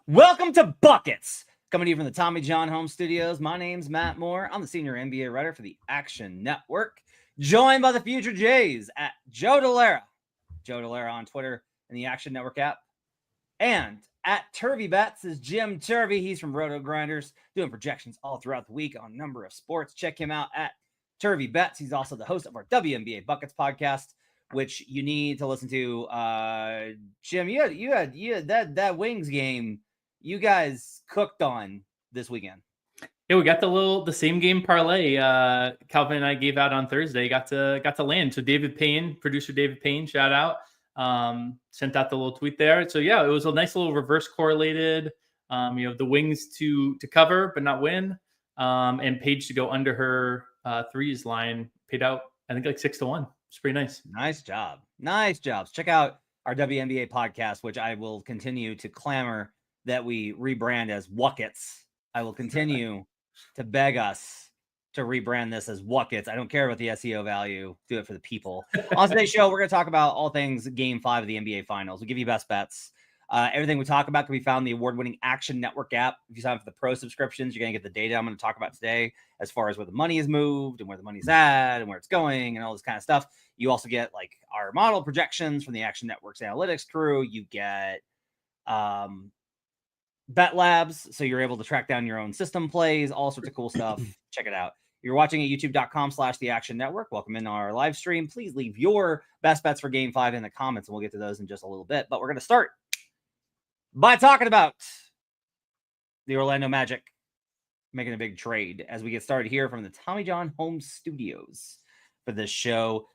Welcome to Buckets, coming to you from the Tommy John Home Studios. My name's Matt Moore. I'm the senior NBA writer for the Action Network, joined by the future Jays at Joe Dolera on Twitter and the Action Network app, and at Turvy Bets is Jim Turvy. He's from Roto Grinders, doing projections all throughout the week on a number of sports. Check him out at Turvy Bets. He's also the host of our WNBA Buckets podcast, which you need to listen to. Jim, you had that Wings game you guys cooked on this weekend. Yeah, we got the same game parlay Calvin and I gave out on Thursday. Got to land. So producer David Payne, shout out. Sent out the little tweet there. So yeah, it was a nice little reverse correlated. The Wings to cover but not win, and Paige to go under her threes line. Paid out I think like 6-1. It's pretty nice. Nice jobs. Check out our WNBA podcast, which I will continue to clamor that we rebrand as Wuckets. I will continue to beg us to rebrand this as Wuckets. I don't care about the SEO value. Do it for the people. On today's show, we're going to talk about all things Game 5 of the NBA Finals. We'll give you best bets. Everything we talk about can be found in the award-winning Action Network app. If you sign up for the pro subscriptions, you're going to get the data I'm going to talk about today as far as where the money is moved and where the money's at and where it's going and all this kind of stuff. You also get like our model projections from the Action Network's analytics crew. You get Bet Labs, so you're able to track down your own system plays, all sorts of cool stuff. Check it out. You're watching at youtube.com/the Action Network. Welcome in our live stream. Please leave your best bets for Game 5 in the comments, and we'll get to those in just a little bit. But we're going to start by talking about the Orlando Magic making a big trade as we get started here from the Tommy John Home Studios for this show.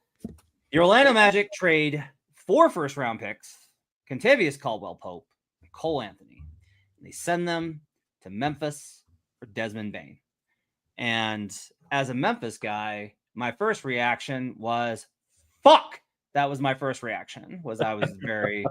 The Orlando Magic trade 4 first-round picks, Kentavious Caldwell-Pope, and Cole Anthony. They send them to Memphis for Desmond Bane. And as a Memphis guy, my first reaction was, fuck! That was my first reaction, I was very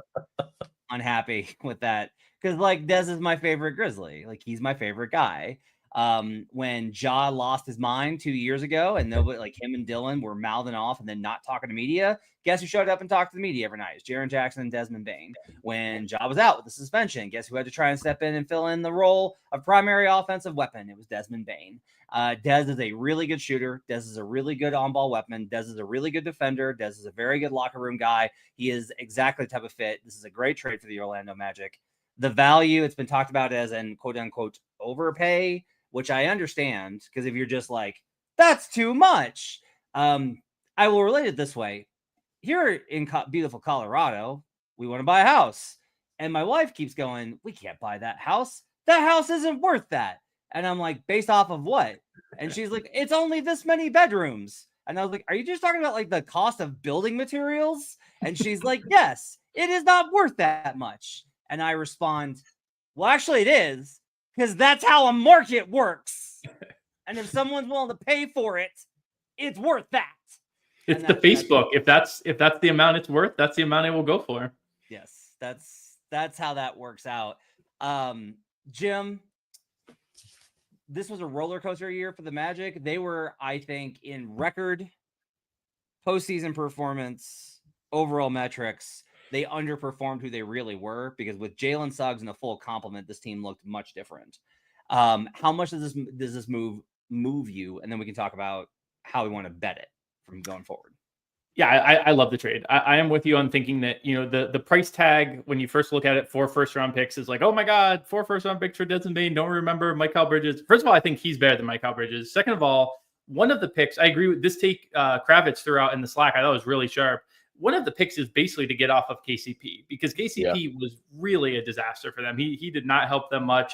unhappy with that. Because, like, Dez is my favorite Grizzly. Like, he's my favorite guy. When Ja lost his mind 2 years ago and nobody, like him and Dylan, were mouthing off and then not talking to media, guess who showed up and talked to the media every night? It's Jaren Jackson and Desmond Bane. When Ja was out with the suspension, guess who had to try and step in and fill in the role of primary offensive weapon? It was Desmond Bane. Dez is a really good shooter. Dez is a really good on-ball weapon. Dez is a really good defender. Dez is a very good locker room guy. He is exactly the type of fit. This is a great trade for the Orlando Magic. The value, it's been talked about as an quote-unquote overpay, which I understand, because if you're just like, that's too much. I will relate it this way. Here in beautiful Colorado, we want to buy a house. And my wife keeps going, we can't buy that house. That house isn't worth that. And I'm like, based off of what? And she's like, it's only this many bedrooms. And I was like, are you just talking about like the cost of building materials? And she's like, yes, it is not worth that much. And I respond, well, actually it is. Because that's how a market works. And if someone's willing to pay for it, it's worth that. It's the Facebook. If that's the amount it's worth, that's the amount it will go for. Yes, that's how that works out. Jim, this was a roller coaster year for the Magic. They were, I think, in record postseason performance, overall metrics. They underperformed who they really were, because with Jalen Suggs and a full complement, this team looked much different. How much does this move you? And then we can talk about how we want to bet it from going forward. Yeah, I love the trade. I am with you on thinking that, the price tag, when you first look at it, 4 first-round picks is like, oh my God, 4 first-round picks for Desmond Bane. Don't remember Mikal Bridges. First of all, I think he's better than Mikal Bridges. Second of all, one of the picks, I agree with this take Kravitz threw out in the Slack. I thought it was really sharp. One of the picks is basically to get off of KCP, because KCP was really a disaster for them. He did not help them much.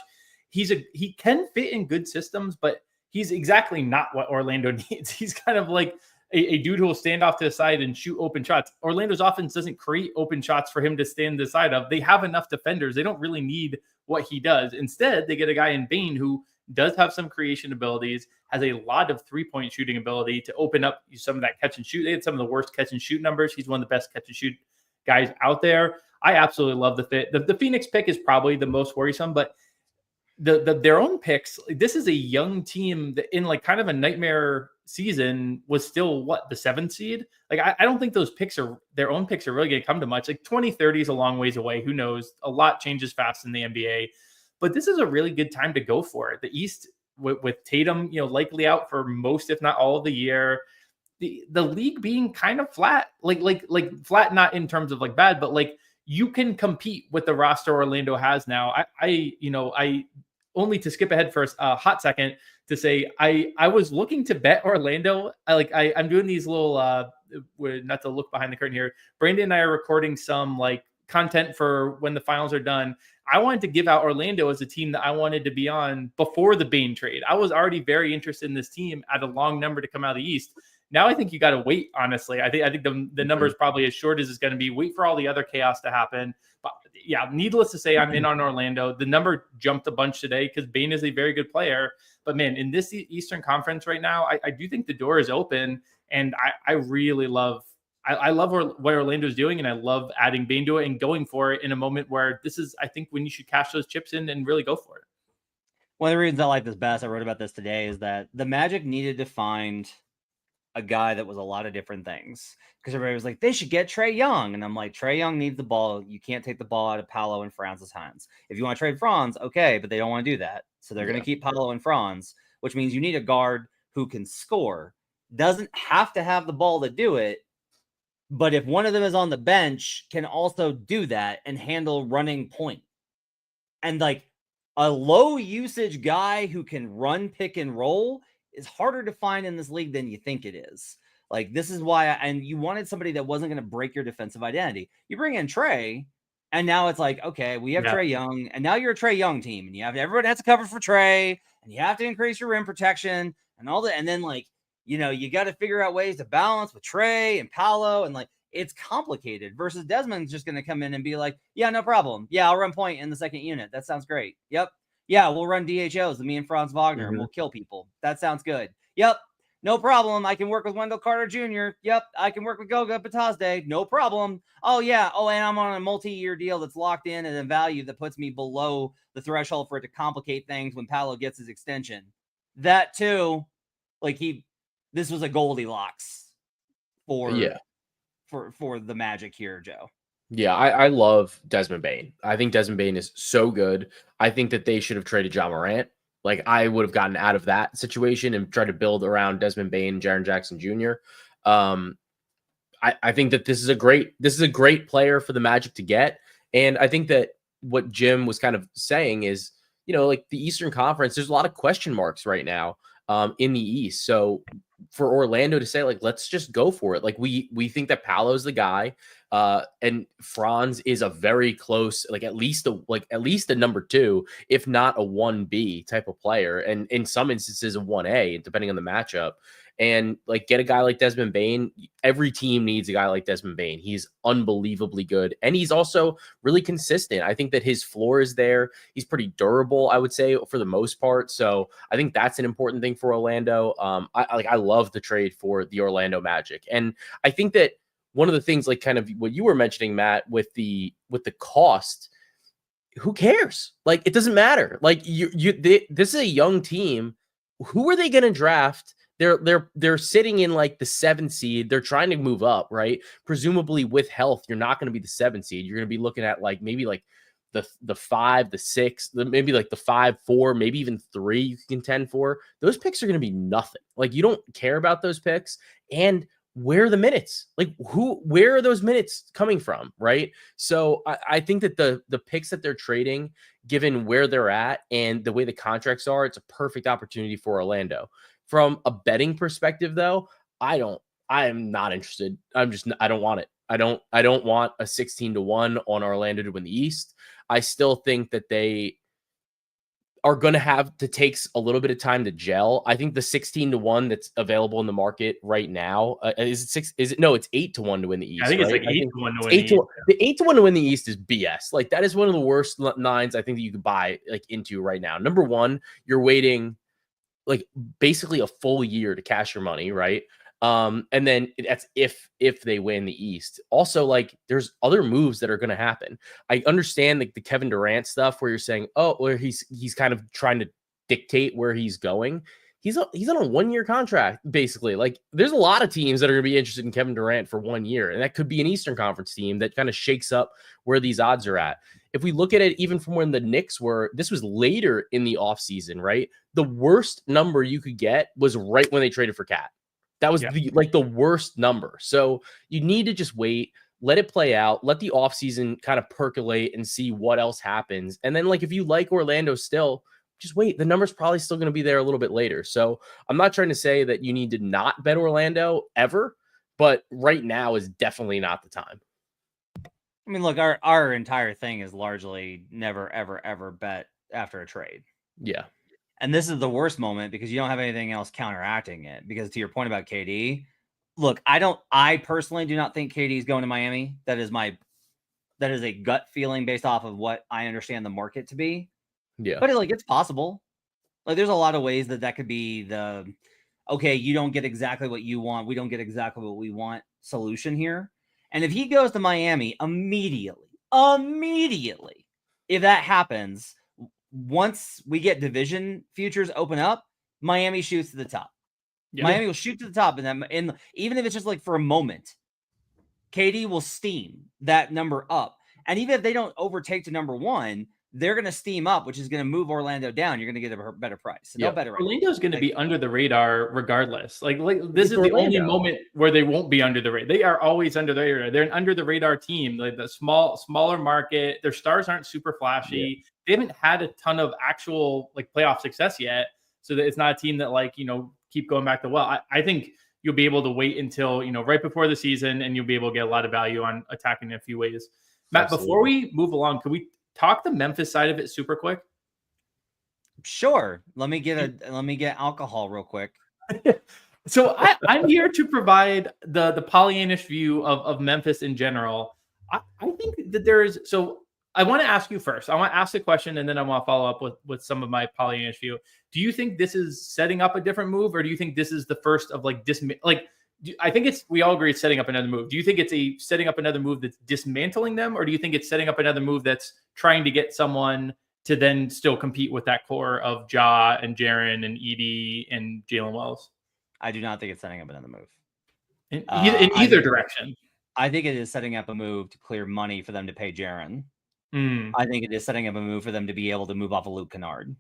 He can fit in good systems, but he's exactly not what Orlando needs. He's kind of like a dude who will stand off to the side and shoot open shots. Orlando's offense doesn't create open shots for him to stand to the side of. They have enough defenders. They don't really need what he does. Instead, they get a guy in Bane who does have some creation abilities, has a lot of three-point shooting ability to open up some of that catch and shoot. They had some of the worst catch and shoot numbers. He's one of the best catch and shoot guys out there. I absolutely love the fit. The Phoenix pick is probably the most worrisome, but their own picks, this is a young team that in like kind of a nightmare season was still the 7th seed. Like, I don't think their own picks are really going to come to much. Like 2030 is a long ways away. Who knows? A lot changes fast in the NBA. but this is a really good time to go for it. The East with Tatum, likely out for most, if not all of the year, the league being kind of flat, like flat, not in terms of like bad, but like you can compete with the roster Orlando has now. I only to skip ahead for a hot second to say I was looking to bet Orlando. I'm doing these little not to look behind the curtain here. Brandon and I are recording some like content for when the finals are done. I wanted to give out Orlando as a team that I wanted to be on before the Bane trade. I was already very interested in this team at a long number to come out of the East. Now I think you got to wait, honestly. I think the number is probably as short as it's going to be. Wait for all the other chaos to happen. But yeah, needless to say, I'm in on Orlando. The number jumped a bunch today because Bane is a very good player. But man, in this Eastern Conference right now, I do think the door is open. And I really love what Orlando's doing. And I love adding Bane to it and going for it in a moment where this is, I think, when you should cash those chips in and really go for it. One of the reasons I like this best, I wrote about this today, is that the Magic needed to find a guy that was a lot of different things, because everybody was like, they should get Trae Young. And I'm like, Trae Young needs the ball. You can't take the ball out of Paolo and Franz's hands. If you want to trade Franz, okay, but they don't want to do that. So they're going to keep Paolo and Franz, which means you need a guard who can score, doesn't have to have the ball to do it. But if one of them is on the bench, can also do that and handle running point. And like a low usage guy who can run pick and roll is harder to find in this league than you think it is. Like, this is why, and you wanted somebody that wasn't going to break your defensive identity. You bring in Trae, and now it's like, okay, we have Trae Young, and now you're a Trae Young team, and everyone has to cover for Trae, and you have to increase your rim protection and all that. And then like, you got to figure out ways to balance with Trae and Paolo, and like, it's complicated versus Desmond's just going to come in and be like, yeah, no problem. Yeah, I'll run point in the second unit. That sounds great. Yep. Yeah, we'll run DHOs, me and Franz Wagner, and we'll kill people. That sounds good. Yep, no problem. I can work with Wendell Carter Jr. Yep, I can work with Goga Batazde. No problem. Oh, yeah. Oh, and I'm on a multi-year deal that's locked in at a value that puts me below the threshold for it to complicate things when Paolo gets his extension. That, too, like this was a Goldilocks for the Magic here, Joe. Yeah, I love Desmond Bane. I think Desmond Bane is so good. I think that they should have traded John Morant. Like, I would have gotten out of that situation and tried to build around Desmond Bane, Jaren Jackson Jr. I think that this is a great player for the Magic to get. And I think that what Jim was kind of saying is, like the Eastern Conference, there's a lot of question marks right now in the East. So for Orlando to say, like, let's just go for it. Like, we think that Paolo's the guy. And Franz is a very close, at least a number 2, if not a 1B type of player. And in some instances a 1A, depending on the matchup. And like, get a guy like Desmond Bane. Every team needs a guy like Desmond Bane. He's unbelievably good. And he's also really consistent. I think that his floor is there. He's pretty durable, I would say, for the most part. So I think that's an important thing for Orlando. I love the trade for the Orlando Magic. And I think that one of the things, like kind of what you were mentioning, Matt, with the cost, who cares? Like, it doesn't matter. Like, this is a young team. Who are they going to draft? They're sitting in like the 7th seed. They're trying to move up, right? Presumably with health, you're not going to be the 7th seed. You're going to be looking at like maybe like the 5, the 6, maybe like the 5, 4, maybe even 3 you can contend for. Those picks are going to be nothing. Like, you don't care about those picks. And where are the minutes? Like, where are those minutes coming from? Right. So I think that the picks that they're trading, given where they're at and the way the contracts are, it's a perfect opportunity for Orlando. From a betting perspective, though, I am not interested. I don't want it. I don't want a 16-1 on Orlando to win the East. I still think that they are going to have to take a little bit of time to gel. I think the 16-1 that's available in the market right now it's 8-1 to win the East. I think it's right? like 8-1 to win the East. The 8-1 to win the East is BS. Like, that is one of the worst nines I think that you could buy like into right now. Number one, you're waiting like basically a full year to cash your money, right? And then that's if they win the East. Also, like, there's other moves that are going to happen. I understand like the Kevin Durant stuff where you're saying, oh, where he's kind of trying to dictate where he's going. he's on a 1-year contract, basically. Like, there's a lot of teams that are going to be interested in Kevin Durant for 1 year, and that could be an Eastern Conference team that kind of shakes up where these odds are at. If we look at it even from when the Knicks were, this was later in the offseason, right? The worst number you could get was right when they traded for Cat. That was the worst number. So you need to just wait, let it play out, let the offseason kind of percolate and see what else happens. And then, like, if you like Orlando still, just wait. The number's probably still going to be there a little bit later. So I'm not trying to say that you need to not bet Orlando ever, but right now is definitely not the time. I mean, look, our entire thing is largely never, ever, ever bet after a trade. Yeah. And this is the worst moment because you don't have anything else counteracting it. Because to your point about KD, look, I personally do not think KD is going to Miami. That is a gut feeling based off of what I understand the market to be. Yeah. But it's possible. Like, there's a lot of ways that could be okay, you don't get exactly what you want. We don't get exactly what we want solution here. And if he goes to Miami immediately, if that happens, once we get division futures open up, Miami shoots to the top. Yeah. Miami will shoot to the top, and even if it's just like for a moment, KD will steam that number up. And even if they don't overtake to number one, they're going to steam up, which is going to move Orlando down. You're going to get a better price. So no better. Orlando's going to be under the radar regardless. Like this is the only moment where they won't be under the radar. They are always under the radar. They're an under the radar team. Like the smaller market. Their stars aren't super flashy. Yeah. They haven't had a ton of actual like playoff success yet. So that it's not a team that keep going back to well. I think you'll be able to wait until right before the season, and you'll be able to get a lot of value on attacking in a few ways. Matt, before we move along, can we talk the Memphis side of it super quick? Sure. Let me get alcohol real quick. So I'm here to provide the Pollyannish view of Memphis in general. I think that so I want to ask you first. I want to ask the question, and then I want to follow up with some of my Pollyannish view. Do you think this is setting up a different move, or do you think this is the first of I think we all agree it's setting up another move. Do you think it's setting up another move that's dismantling them, or do you think it's setting up another move that's trying to get someone to then still compete with that core of Ja and Jaren and Edie and Jalen Wells? I do not think it's setting up another move. In either direction. I think it is setting up a move to clear money for them to pay Jaren. I think it is setting up a move for them to be able to move off of Luke Kennard.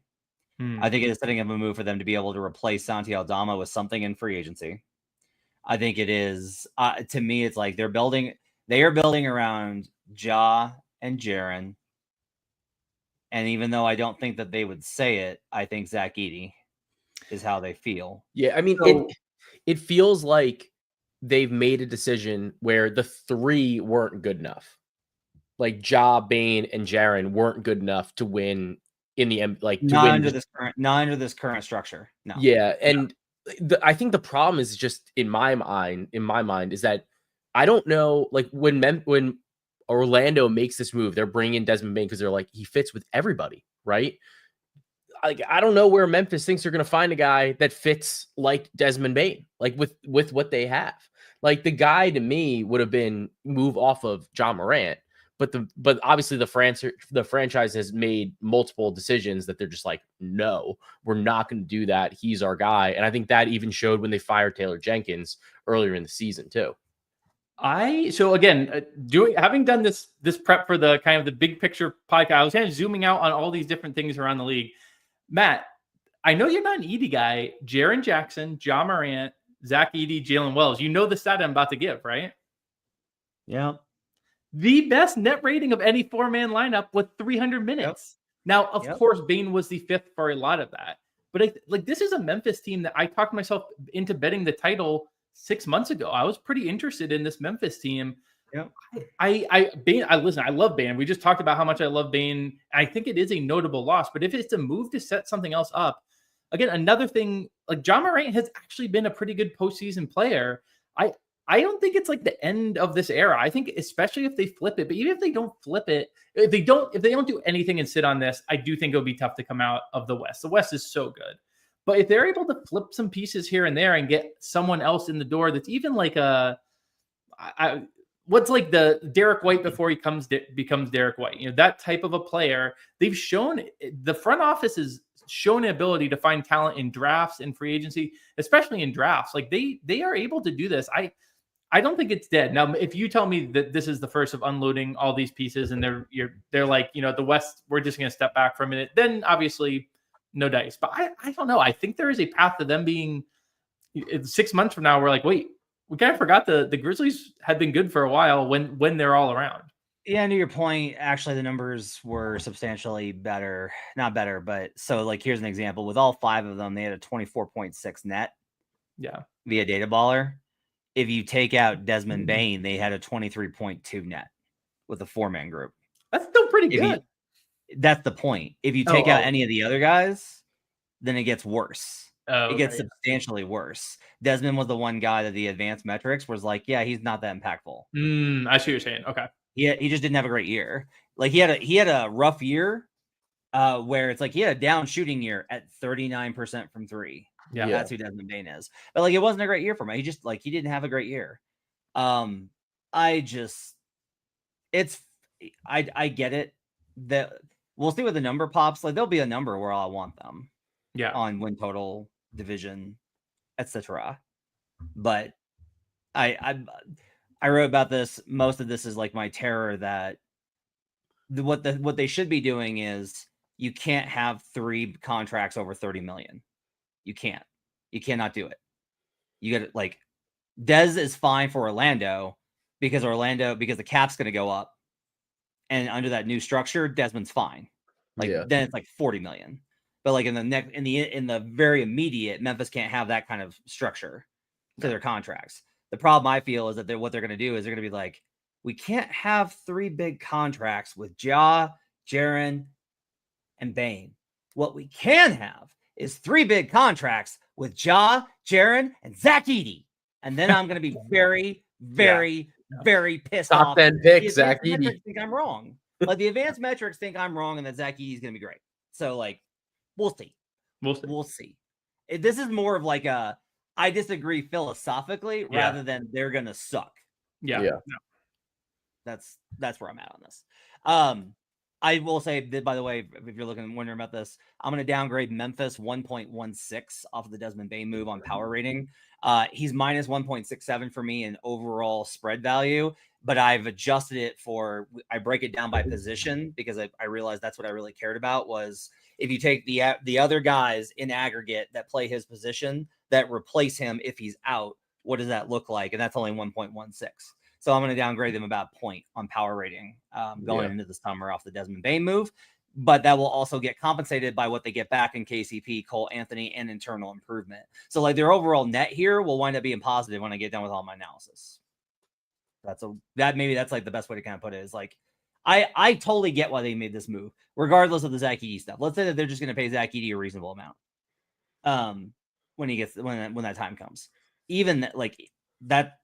I think it is setting up a move for them to be able to replace Santi Aldama with something in free agency. I think it is, to me, it's like they are building around Ja and Jaren. And even though I don't think that they would say it, I think Zach Edey is how they feel. Yeah, I mean, it feels like they've made a decision where the three weren't good enough. Like Ja, Bane, and Jaren weren't good enough to win in the end. Not under this current structure. No. Yeah, and I think the problem is just in my mind is that I don't know. Like when Orlando makes this move, they're bringing in Desmond Bane because they're like he fits with everybody, right? Like I don't know where Memphis thinks they're going to find a guy that fits like Desmond Bane, like with what they have. Like the guy to me would have been move off of John Morant. But obviously the franchise has made multiple decisions that they're just like, no, we're not going to do that. He's our guy. And I think that even showed when they fired Taylor Jenkins earlier in the season too. So again, having done this prep for the kind of the big picture podcast, I was kind of zooming out on all these different things around the league. Matt, I know you're not an Edey guy. Jaren Jackson, Ja Morant, Zach Edey, Jalen Wells. You know the stat I'm about to give, right? Yeah. The best net rating of any four-man lineup with 300 minutes. Yep. Now, of course, Bane was the fifth for a lot of that. But this is a Memphis team that I talked myself into betting the title 6 months ago. I was pretty interested in this Memphis team. Yeah. Bane, I love Bane. We just talked about how much I love Bane. I think it is a notable loss. But if it's a move to set something else up, again, another thing, like Ja Morant has actually been a pretty good postseason player. I don't think it's like the end of this era. I think especially if they flip it, but even if they don't flip it, if they don't do anything and sit on this, I do think it'll be tough to come out of the West. The West is so good. But if they're able to flip some pieces here and there and get someone else in the door that's even like what's like the Derek White before he becomes Derek White, that type of a player, they've shown the front office is shown an ability to find talent in drafts and free agency, especially in drafts. Like they are able to do this. I don't think it's dead. Now, if you tell me that this is the first of unloading all these pieces and they're like, the West, we're just going to step back for a minute, then obviously no dice. But I don't know. I think there is a path to them being 6 months from now. We're like, wait, we kind of forgot the Grizzlies had been good for a while when they're all around. Yeah, and to your point, actually the numbers were substantially better. Not better, but so like here's an example. With all 5 of them, they had a 24.6 net. Yeah. Via data baller. If you take out Desmond Bane, they had a 23.2 net with a 4-man group. That's still pretty good. That's the point. If you take out any of the other guys, then it gets worse. It gets substantially worse. Desmond was the one guy that the advanced metrics was like, yeah, he's not that impactful. I see what you're saying. Okay. He just didn't have a great year. Like he had a rough year where it's like he had a down shooting year at 39% from 3. Yeah, that's who Desmond Bane is. But like it wasn't a great year for him. He just he didn't have a great year. I get it. That we'll see what the number pops. Like there'll be a number where I want them. Yeah. On win total, division, etc. But I wrote about this. Most of this is like my terror that what they should be doing is you can't have 3 contracts over 30 million. You can't. You cannot do it. You got to like Dez is fine for Orlando because the cap's going to go up, and under that new structure, Desmond's fine. Then it's like 40 million. But like in the very immediate, Memphis can't have that kind of structure to their contracts. The problem I feel is that what they're going to do is they're going to be like, we can't have 3 big contracts with Ja, Jaren, and Bane. What we can have is 3 big contracts with Ja, Jaren, and Zach Edey. And then I'm going to be very, very, very pissed off. Top 10 pick, Zach Edey. Think I'm wrong. Like the advanced metrics think I'm wrong and that Zach Edey is going to be great. So like, we'll see. We'll see. This is more of like I disagree philosophically rather than they're going to suck. Yeah. That's where I'm at on this. I will say that, by the way, if you're wondering about this, I'm going to downgrade Memphis 1.16 off of the Desmond Bane move on power rating. He's minus 1.67 for me in overall spread value, but I've adjusted it I break it down by position because I realized that's what I really cared about was if you take the other guys in aggregate that play his position that replace him if he's out, what does that look like? And that's only 1.16. So I'm going to downgrade them about a point on power rating going into the summer off the Desmond Bane move. But that will also get compensated by what they get back in KCP, Cole Anthony, and internal improvement. So like their overall net here will wind up being positive when I get done with all my analysis. Maybe that's like the best way to kind of put it is like, I totally get why they made this move, regardless of the Zach Edey stuff. Let's say that they're just going to pay Zach Edey a reasonable amount when that time comes. Even like that.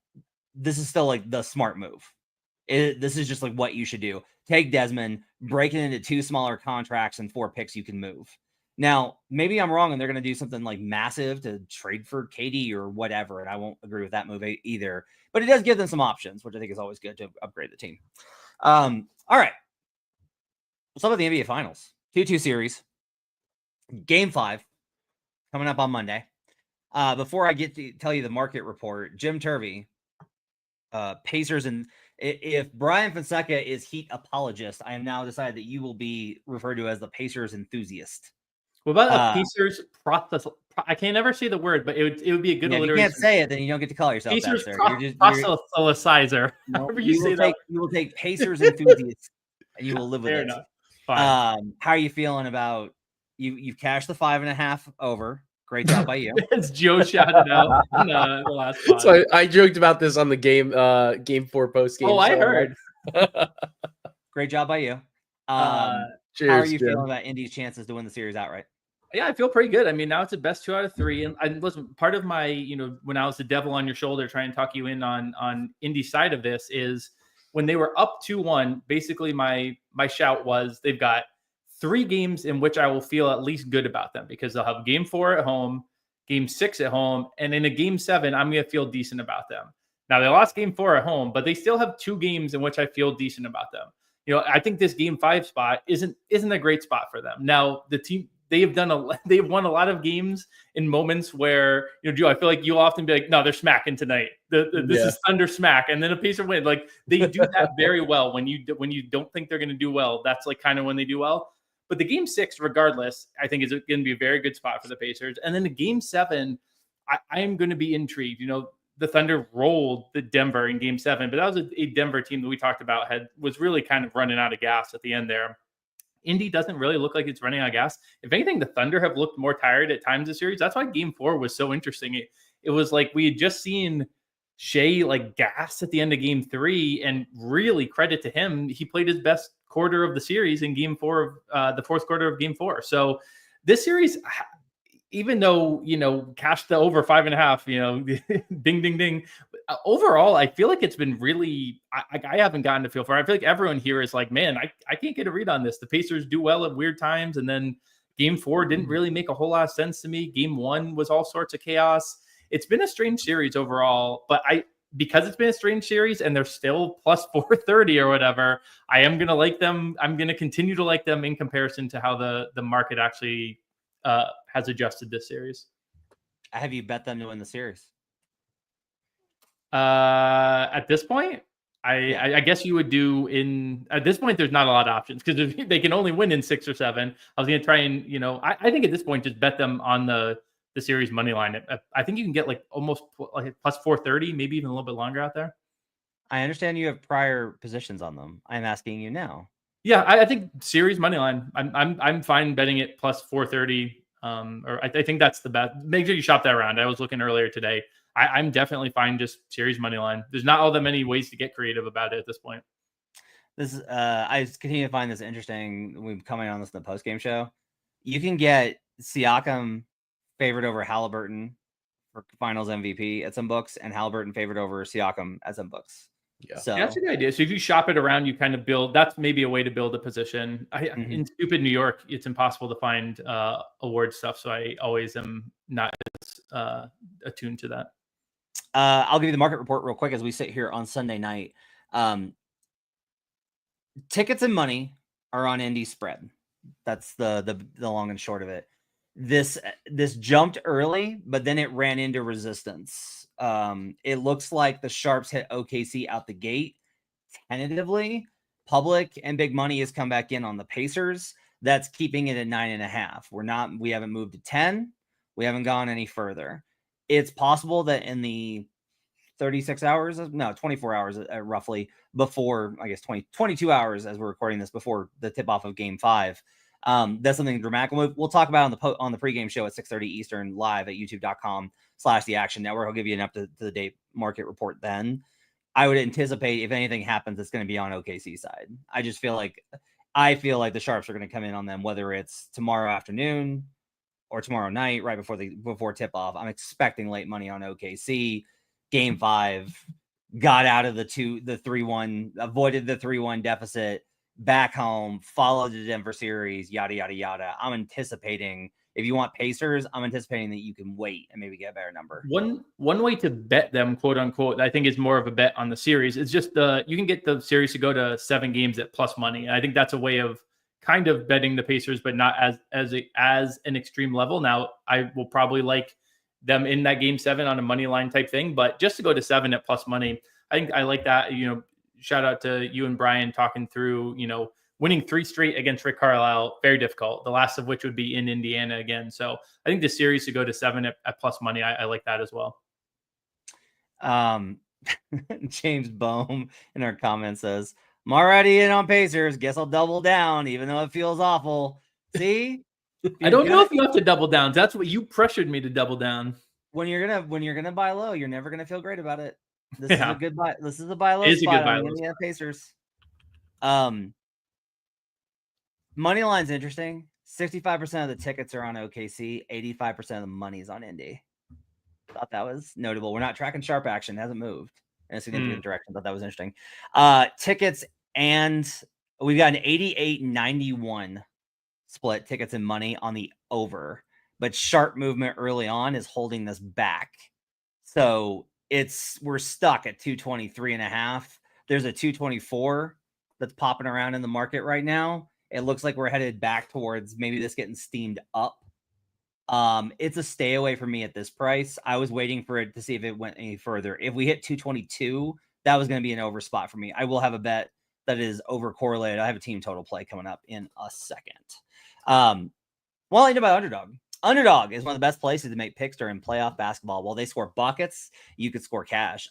This is still like the smart move. This is just like what you should do. Take Desmond, break it into 2 smaller contracts and 4 picks you can move. Now, maybe I'm wrong and they're going to do something like massive to trade for KD or whatever, and I won't agree with that move either. But it does give them some options, which I think is always good to upgrade the team. All right. Let's talk about the NBA Finals. 2-2 series. Game 5 coming up on Monday. Before I get to tell you the market report, Jim Turvey, Pacers, and if Brian Fonseca is Heat apologist, I have now decided that you will be referred to as the Pacers enthusiast. What about a Pacers process? I can't ever say the word, but it would be a good alliteration. If you can't say it, then you don't get to call yourself Pacers that, proselytizer. You will take Pacers enthusiast, and you will live with it. How are you feeling about you've cashed the 5.5 over? Great job by you. It's Joe shouted out in the last pod. So I joked about this on the game 4 post game. Oh, I heard. Great job by you. Cheers, how are you Jim. feeling about Indy's chances to win the series outright? Yeah, I feel pretty good. I mean, now it's the best 2 out of 3. And listen, part of my, when I was the devil on your shoulder trying to talk you in on Indy's side of this is when they were up 2-1, basically my shout was they've got 3 games in which I will feel at least good about them because they'll have game 4 at home, game 6 at home, and in a game 7, I'm going to feel decent about them. Now they lost game 4 at home, but they still have 2 games in which I feel decent about them. I think this game 5 spot isn't a great spot for them. Now the team, they've won a lot of games in moments where, Joe, I feel like you'll often be like, no, they're smacking tonight. This is Thunder smack, and then a Pacer win. Like they do that very well when you don't think they're going to do well. That's like kind of when they do well. But the game 6, regardless, I think is going to be a very good spot for the Pacers. And then the game 7, I am going to be intrigued. The Thunder rolled the Denver in game 7, but that was a Denver team that we talked about was really kind of running out of gas at the end there. Indy doesn't really look like it's running out of gas. If anything, the Thunder have looked more tired at times this series. That's why game 4 was so interesting. It was like we had just seen Shea like gas at the end of game 3, and really credit to him. He played his best quarter of the series in game 4 of the fourth quarter of game 4. So this series, even though, cashed the over 5.5, ding, ding, ding. Overall, I feel like it's been really, I haven't gotten to feel for it. I feel like everyone here is like, man, I can't get a read on this. The Pacers do well at weird times. And then game 4 didn't really make a whole lot of sense to me. Game 1 was all sorts of chaos. It's been a strange series overall, but because it's been a strange series and they're still plus 430 or whatever, I am going to like them. I'm going to continue to like them in comparison to how the market actually has adjusted this series. Have you bet them to win the series? At this point, I guess you would do at this point, there's not a lot of options because they can only win in 6 or 7. I was going to try and, I think at this point, just bet them on the series money line. I think you can get like almost like plus 430, maybe even a little bit longer out there. I understand you have prior positions on them. I'm asking you now. Yeah, I think series money line. I'm fine betting it plus 430. Or I think that's the best. Make sure you shop that around. I was looking earlier today. I'm definitely fine just series money line. There's not all that many ways to get creative about it at this point. This is I continue to find this interesting. We've commented on this in the post game show. You can get Siakam favored over Halliburton for Finals MVP at some books, and Halliburton favored over Siakam at some books. Yeah, so that's a good idea. So if you shop it around, you kind of build. That's maybe a way to build a position. In stupid New York, it's impossible to find award stuff, so I always am not as attuned to that. I'll give you the market report real quick as we sit here on Sunday night. Tickets and money are on Indy spread. That's the long and short of it. This jumped early, but then it ran into resistance. It looks like the Sharps hit OKC out the gate tentatively. Public and big money has come back in on the Pacers. That's keeping it at 9.5. We haven't moved to 10. We haven't gone any further. It's possible that in the 24 hours roughly before, I guess 22 hours as we're recording this before the tip off of game 5. That's something dramatic. We'll talk about on the pregame show at 6:30 Eastern live at youtube.com/the Action Network. I'll give you an up to the date market report then. I would anticipate if anything happens, it's going to be on OKC side. I feel like the Sharps are going to come in on them, whether it's tomorrow afternoon or tomorrow night, right before tip off. I'm expecting late money on OKC. Game 5 got out of the 3-1, avoided the 3-1 deficit. Back home, followed the Denver series, yada, yada, yada. I'm anticipating, if you want Pacers, I'm anticipating that you can wait and maybe get a better number. One way to bet them, quote unquote, I think is more of a bet on the series. It's just you can get the series to go to 7 games at plus money. And I think that's a way of kind of betting the Pacers, but not as an extreme level. Now, I will probably like them in that game 7 on a money line type thing, but just to go to 7 at plus money, I think I like that. Shout out to you and Brian talking through, winning 3 straight against Rick Carlisle, very difficult. The last of which would be in Indiana again. So I think the series to go to 7 at plus money, I like that as well. James Bohm in our comments says, I'm already in on Pacers. Guess I'll double down, even though it feels awful. See? I don't know if you have to double down. That's what you pressured me to double down. When you're gonna buy low, you're never gonna feel great about it. This is a good buy. This is a buy low spot. A good buy low spot. Pacers. Money line's interesting. 65% of the tickets are on OKC. 85% of the money's on Indy. Thought that was notable. We're not tracking sharp action. It hasn't moved in a significant direction. Thought that was interesting. Tickets, and we've got an 88-91 split tickets and money on the over, but sharp movement early on is holding this back. So we're stuck at 223.5. There's a 224 that's popping around in the market right now. It looks like we're headed back towards maybe this getting steamed up. It's a stay away for me at this price. I was waiting for it to see if it went any further. If we hit 222, that was going to be an over spot for me. I will have a bet that is over correlated. I have a team total play coming up in a second. Well, I know about Underdog. Underdog is one of the best places to make picks during playoff basketball. While they score buckets, you could score cash.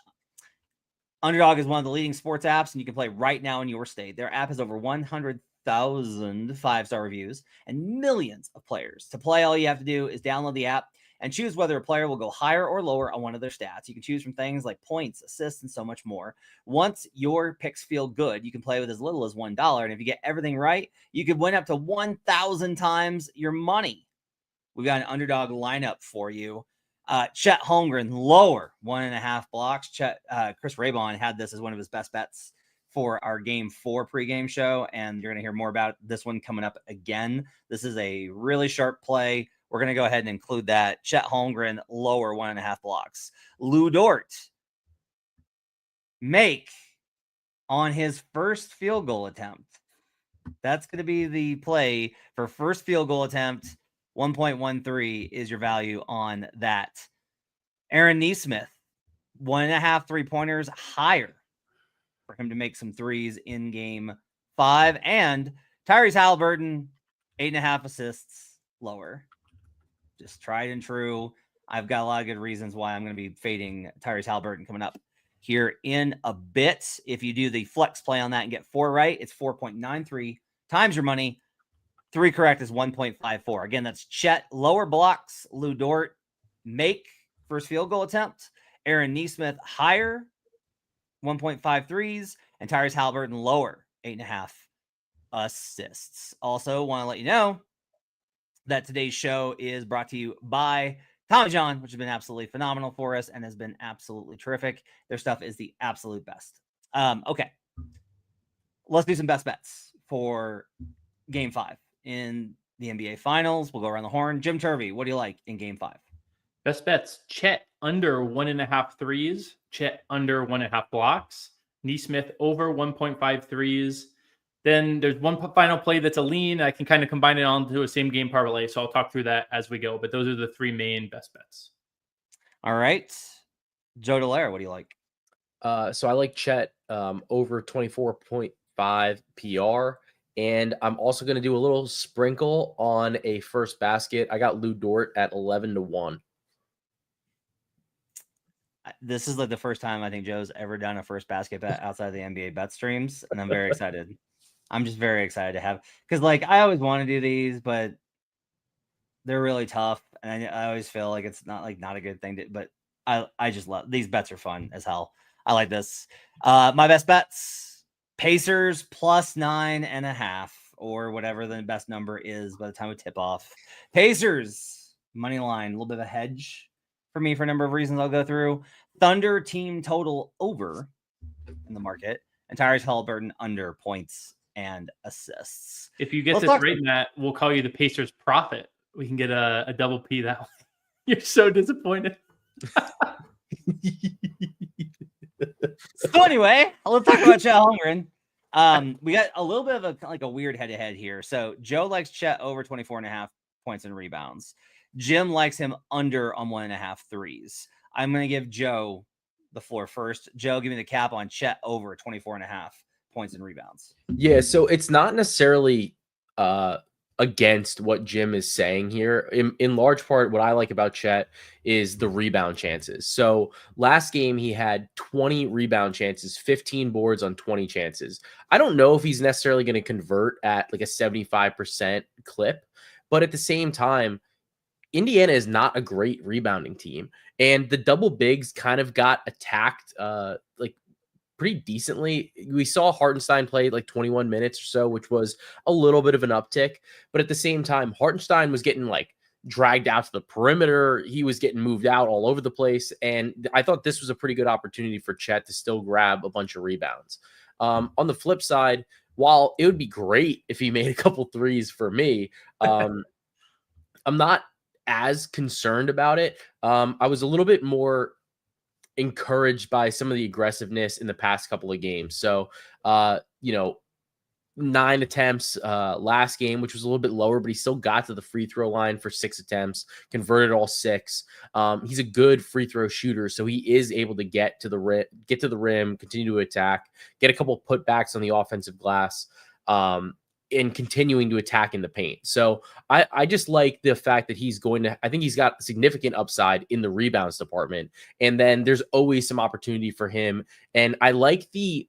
Underdog is one of the leading sports apps, and you can play right now in your state. Their app has over 100,000 five-star reviews and millions of players. To play, all you have to do is download the app and choose whether a player will go higher or lower on one of their stats. You can choose from things like points, assists, and so much more. Once your picks feel good, you can play with as little as $1. And if you get everything right, you could win up to 1,000 times your money. We've got an Underdog lineup for you. Chet Holmgren, lower 1.5 blocks. Chris Raybon had this as one of his best bets for our Game 4 pregame show, and you're going to hear more about this one coming up again. This is a really sharp play. We're going to go ahead and include that. Chet Holmgren, lower 1.5 blocks. Lou Dort, make on his first field goal attempt. That's going to be the play for first field goal attempt. 1.13 is your value on that. Aaron Neesmith, 1.5 3-pointers higher for him to make some threes in Game 5. And Tyrese Halliburton, 8.5 assists lower. Just tried and true. I've got a lot of good reasons why I'm going to be fading Tyrese Halliburton coming up here in a bit. If you do the flex play on that and get 4 right, it's 4.93 times your money. 3 correct is 1.54. Again, that's Chet, lower blocks. Lou Dort, make first field goal attempt. Aaron Neesmith, higher, 1.53s. And Tyrese Halliburton, lower, 8.5 assists. Also, want to let you know that today's show is brought to you by Tommy John, which has been absolutely phenomenal for us and has been absolutely terrific. Their stuff is the absolute best. Okay. Let's do some best bets for Game 5 in the NBA Finals. We'll go around the horn. Jim Turvey, what do you like in Game 5? Best bets: Chet under 1.5 threes, Chet under 1.5 blocks, Neesmith over 1.5 threes. Then there's one final play that's a lean. I can kind of combine it onto a same game parlay, so I'll talk through that as we go. But those are the 3 main best bets. All right. Joe Dallaire, what do you like? So I like Chet over 24.5 PR. And I'm also going to do a little sprinkle on a first basket. I got Lou Dort at 11-1. This is like the first time I think Joe's ever done a first basket bet outside of the NBA bet streams, and I'm very excited. I'm just very excited to have, because like I always want to do these, but they're really tough, and I always feel like it's not a good thing to. But I just love these bets. Are fun as hell. I like this. My best bets. Pacers plus 9.5 or whatever the best number is by the time we tip off. Pacers money line, a little bit of a hedge for me for a number of reasons I'll go through. Thunder team total over in the market, and Tyrese Halliburton under points and assists. If you get this right, Matt, we'll call you the Pacers prophet. We can get a double P that way. You're so disappointed. So anyway, let's talk about Chet Holmgren. We got a little bit of a weird head-to-head here. So Joe likes Chet over 24.5 points and rebounds. Jim likes him under on 1.5 threes. I'm going to give Joe the floor first. Joe, give me the cap on Chet over 24.5 points and rebounds. Yeah, so it's not necessarily against what Jim is saying here. In large part, what I like about Chet is the rebound chances. So last game, he had 20 rebound chances, 15 boards on 20 chances. I don't know if he's necessarily going to convert at like a 75% clip, but at the same time, Indiana is not a great rebounding team. And the double bigs kind of got attacked pretty decently. We saw Hartenstein play like 21 minutes or so, which was a little bit of an uptick. But at the same time, Hartenstein was getting like dragged out to the perimeter. He was getting moved out all over the place. And I thought this was a pretty good opportunity for Chet to still grab a bunch of rebounds. On the flip side, while it would be great if he made a couple threes for me, I'm not as concerned about it. I was a little bit more encouraged by some of the aggressiveness in the past couple of games. So, 9 attempts last game, which was a little bit lower, but he still got to the free throw line for 6 attempts, converted all 6. He's a good free throw shooter, so he is able to get to the rim, continue to attack, get a couple of putbacks on the offensive glass, and continuing to attack in the paint. So I just like the fact that I think he's got significant upside in the rebounds department, and then there's always some opportunity for him. And I like the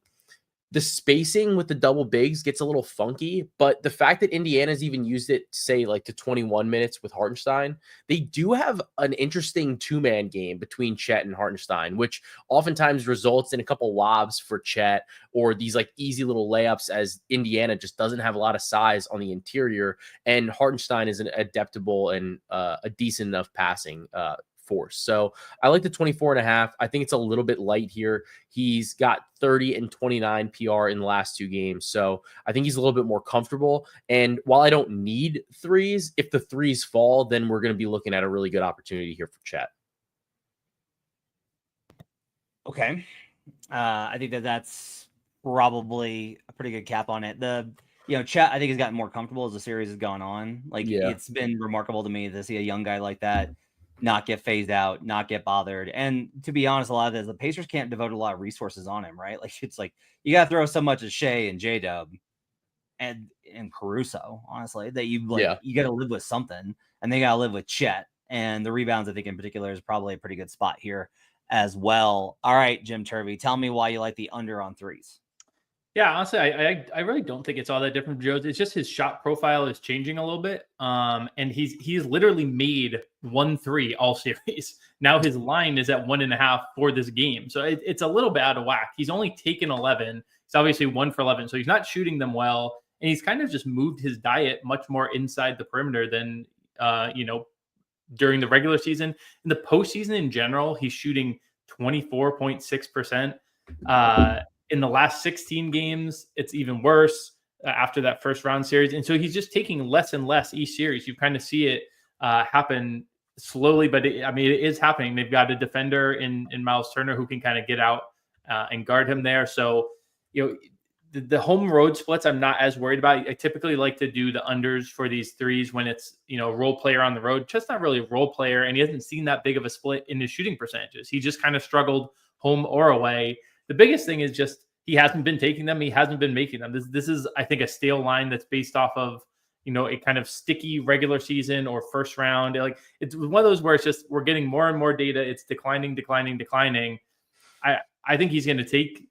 spacing with the double bigs gets a little funky, but the fact that Indiana's even used it, say, like to 21 minutes with Hartenstein, they do have an interesting 2-man game between Chet and Hartenstein, which oftentimes results in a couple lobs for Chet or these like easy little layups, as Indiana just doesn't have a lot of size on the interior, and Hartenstein is an adaptable and a decent enough passing force. So I like the 24.5. I think it's a little bit light here. He's got 30 and 29 PR in the last 2 games. So I think he's a little bit more comfortable. And while I don't need threes, if the threes fall, then we're going to be looking at a really good opportunity here for Chet. Okay. I think that's probably a pretty good cap on it. Chet, I think, has gotten more comfortable as the series has gone on. It's been remarkable to me to see a young guy like that not get phased out, not get bothered. And to be honest, a lot of this, the Pacers can't devote a lot of resources on him, right? It's like you got to throw so much at Shea and J-Dub and Caruso, honestly, that you got to live with something, and they got to live with Chet. And the rebounds, I think, in particular, is probably a pretty good spot here as well. All right, Jim Turvey, tell me why you like the under on threes. Yeah, honestly, I really don't think it's all that different from Joe's. It's just his shot profile is changing a little bit. And he's literally made 1 3 all series. Now his line is at 1.5 for this game. So it's a little bit out of whack. He's only taken 11. He's obviously 1 for 11. So he's not shooting them well. And he's kind of just moved his diet much more inside the perimeter than, during the regular season. In the postseason in general, he's shooting 24.6%. In the last 16 games, it's even worse after that first round series. And so he's just taking less and less each series. You kind of see it happen slowly, but it is happening. They've got a defender in Miles Turner who can kind of get out and guard him there. So, the home road splits, I'm not as worried about. I typically like to do the unders for these threes when it's, role player on the road. Just not really a role player. And he hasn't seen that big of a split in his shooting percentages. He just kind of struggled home or away. The biggest thing is just he hasn't been taking them. He hasn't been making them. This is, I think, a stale line that's based off of, a kind of sticky regular season or first round. It's one of those where it's just we're getting more and more data. It's declining. I think he's going to take,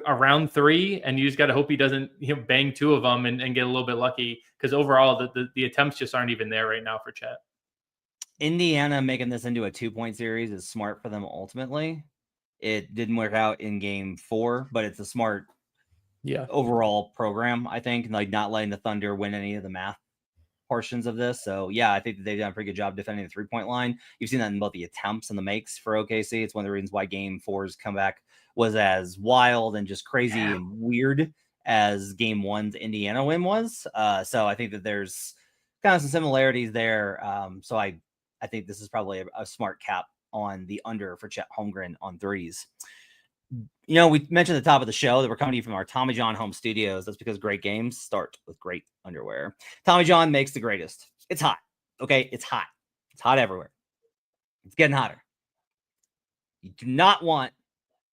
around 3, and you just got to hope he doesn't bang 2 of them and get a little bit lucky, because overall the attempts just aren't even there right now for Chet. Indiana making this into a 2-point series is smart for them ultimately. It didn't work out in game 4, but it's a smart overall program, I think, not letting the Thunder win any of the math portions of this. So, I think that they've done a pretty good job defending the 3-point line. You've seen that in both the attempts and the makes for OKC. It's one of the reasons why game 4's comeback was as wild and just crazy and weird as game 1's Indiana win was. So I think that there's kind of some similarities there. So I think this is probably a smart cap on the under for Chet Holmgren on threes. We mentioned at the top of the show that we're coming to you from our Tommy John home studios. That's because great games start with great underwear. Tommy John makes the greatest. It's hot. Okay. It's hot. It's hot everywhere. It's getting hotter. You do not want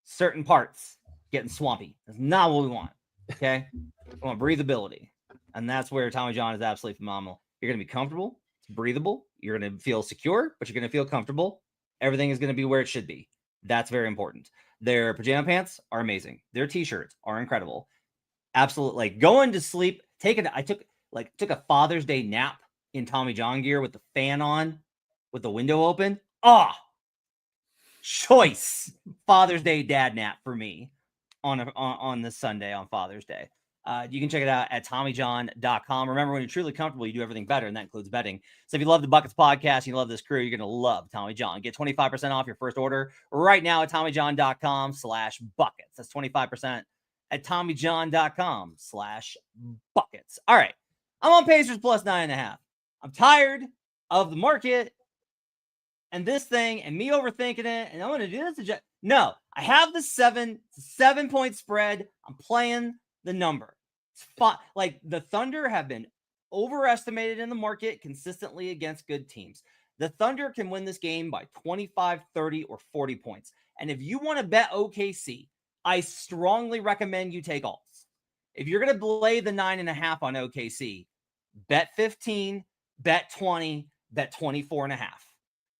certain parts getting swampy. That's not what we want. Okay. We want breathability. And that's where Tommy John is absolutely phenomenal. You're going to be comfortable. It's breathable. You're going to feel secure, but you're going to feel comfortable. Everything is going to be where it should be. That's very important. Their pajama pants are amazing. Their t-shirts are incredible. Absolutely. Going to sleep. I took a Father's Day nap in Tommy John gear with the fan on, with the window open. Choice Father's Day dad nap for me on this Sunday on Father's Day. You can check it out at TommyJohn.com. Remember, when you're truly comfortable, you do everything better, and that includes betting. So if you love the Buckets podcast and you love this crew, you're going to love Tommy John. Get 25% off your first order right now at TommyJohn.com/buckets. That's 25% at TommyJohn.com/buckets. All right. I'm on Pacers plus 9.5. I'm tired of the market and this thing and me overthinking it, and I'm going to do this. No, I have the 7-point spread. I'm playing the number. Like the Thunder have been overestimated in the market consistently against good teams. The Thunder can win this game by 25, 30, or 40 points. And if you want to bet OKC, I strongly recommend you take alts. If you're going to lay the 9.5 on OKC, bet 15, bet 20, bet 24.5.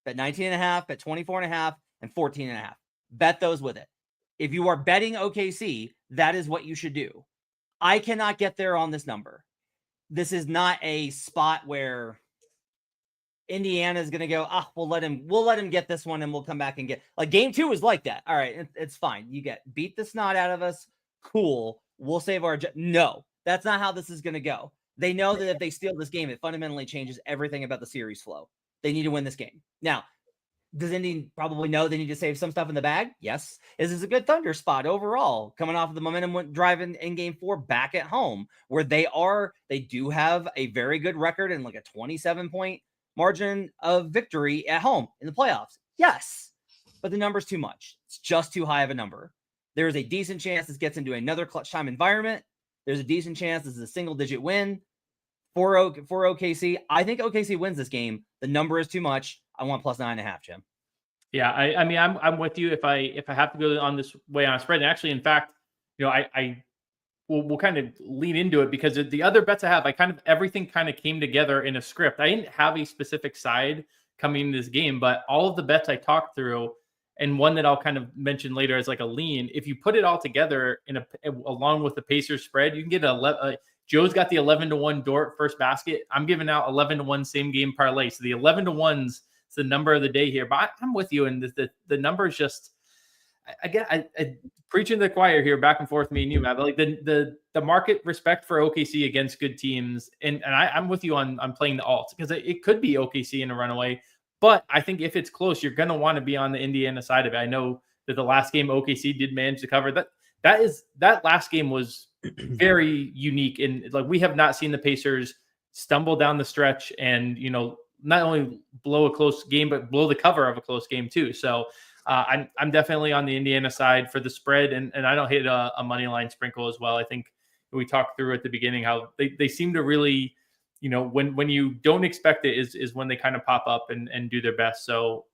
Bet 19.5, bet 24.5, and 14.5. Bet those with it. If you are betting OKC, that is what you should do. I cannot get there on this number. This is not a spot where Indiana is going to go, we'll let him get this one and we'll come back and get, like, game 2 is like that. All right, it's fine. You beat the snot out of us. Cool. We'll save our, no, that's not how this is going to go. They know that if they steal this game, it fundamentally changes everything about the series flow. They need to win this game. Now, does Indy probably know they need to save some stuff in the bag? Yes. Is this a good Thunder spot overall, coming off of the momentum driving in game 4 back at home, where they do have a very good record and like a 27-point margin of victory at home in the playoffs? Yes. But the number's too much. It's just too high of a number. There is a decent chance this gets into another clutch time environment. There's a decent chance this is a single-digit win for OKC. I think OKC wins this game. The number is too much. I want plus 9.5, Jim. Yeah, I mean, I'm with you. If I have to go on this way on a spread, and actually, in fact, we'll kind of lean into it, because the other bets I have, everything kind of came together in a script. I didn't have a specific side coming into this game, but all of the bets I talked through, and one that I'll kind of mention later as like a lean, if you put it all together along with the Pacers spread, you can get Joe's got the 11-1 Dort first basket. I'm giving out 11-1 same game parlay. So the 11-1's the number of the day here. But I'm with you, and the number is just, again, I preaching to the choir here, back and forth, me and you, Matt. Like the market respect for OKC against good teams, and I'm with you on playing the alts, because it could be OKC in a runaway. But I think if it's close, you're going to want to be on the Indiana side of it. I know that the last game OKC did manage to cover. That last game was very unique, and like, we have not seen the Pacers stumble down the stretch and not only blow a close game, but blow the cover of a close game too. So I'm definitely on the Indiana side for the spread, and I don't hate a money line sprinkle as well. I think we talked through at the beginning how they seem to really, when you don't expect it is when they kind of pop up and do their best. So